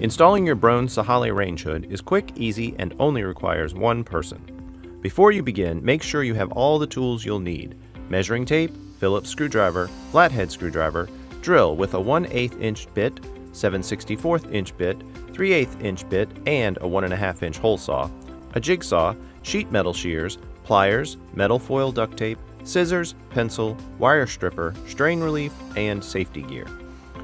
Installing your Broan Sahale range hood is quick, easy, and only requires one person. Before you begin, make sure you have all the tools you'll need: measuring tape, Phillips screwdriver, flathead screwdriver, drill with a 1/8 inch bit, 7/64 inch bit, 3/8 inch bit, and a 1.5 inch hole saw, a jigsaw, sheet metal shears, pliers, metal foil duct tape, scissors, pencil, wire stripper, strain relief, and safety gear.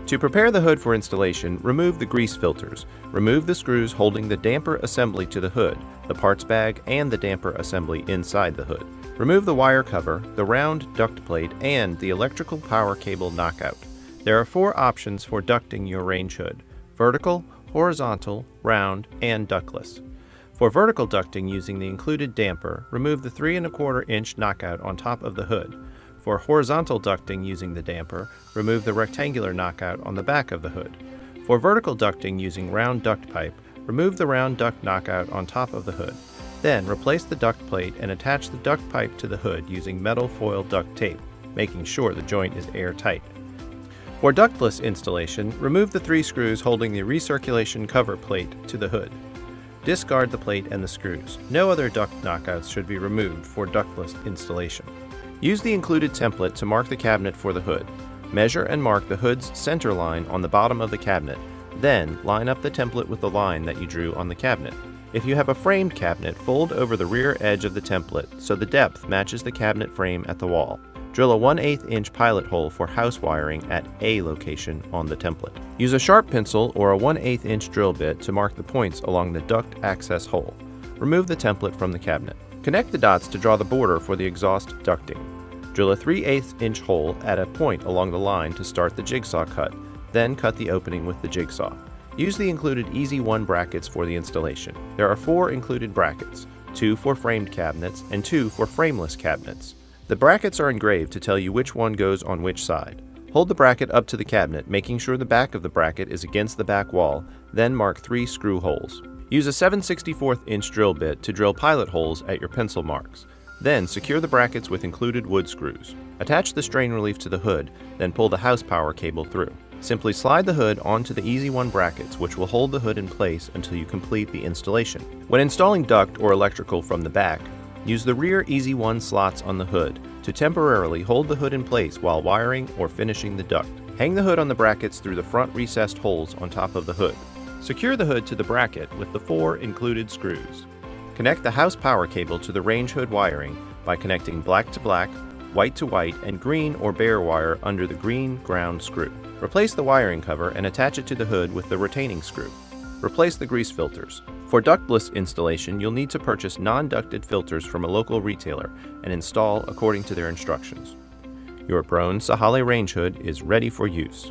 To prepare the hood for installation, remove the grease filters. Remove the screws holding the damper assembly to the hood, the parts bag, and the damper assembly inside the hood. Remove the wire cover, the round duct plate, and the electrical power cable knockout. There are 4 options for ducting your range hood: vertical, horizontal, round, and ductless. For vertical ducting using the included damper, remove the 3¼ inch knockout on top of the hood. For horizontal ducting using the damper, remove the rectangular knockout on the back of the hood. For vertical ducting using round duct pipe, remove the round duct knockout on top of the hood. Then replace the duct plate and attach the duct pipe to the hood using metal foil duct tape, making sure the joint is airtight. For ductless installation, remove the 3 screws holding the recirculation cover plate to the hood. Discard the plate and the screws. No other duct knockouts should be removed for ductless installation. Use the included template to mark the cabinet for the hood. Measure and mark the hood's center line on the bottom of the cabinet. Then, line up the template with the line that you drew on the cabinet. If you have a framed cabinet, fold over the rear edge of the template so the depth matches the cabinet frame at the wall. Drill a 1/8 inch pilot hole for house wiring at A location on the template. Use a sharp pencil or a 1/8 inch drill bit to mark the points along the duct access hole. Remove the template from the cabinet. Connect the dots to draw the border for the exhaust ducting. Drill a 3/8 inch hole at a point along the line to start the jigsaw cut, then cut the opening with the jigsaw. Use the included Easy 1 brackets for the installation. There are 4 included brackets, 2 for framed cabinets and 2 for frameless cabinets. The brackets are engraved to tell you which one goes on which side. Hold the bracket up to the cabinet, making sure the back of the bracket is against the back wall, then mark 3 screw holes. Use a 7/64 inch drill bit to drill pilot holes at your pencil marks. Then secure the brackets with included wood screws. Attach the strain relief to the hood, then pull the house power cable through. Simply slide the hood onto the Easy 1 brackets, which will hold the hood in place until you complete the installation. When installing duct or electrical from the back, use the rear Easy 1 slots on the hood to temporarily hold the hood in place while wiring or finishing the duct. Hang the hood on the brackets through the front recessed holes on top of the hood. Secure the hood to the bracket with the 4 included screws. Connect the house power cable to the range hood wiring by connecting black to black, white to white, and green or bare wire under the green ground screw. Replace the wiring cover and attach it to the hood with the retaining screw. Replace the grease filters. For ductless installation, you'll need to purchase non-ducted filters from a local retailer and install according to their instructions. Your Broan Sahale range hood is ready for use.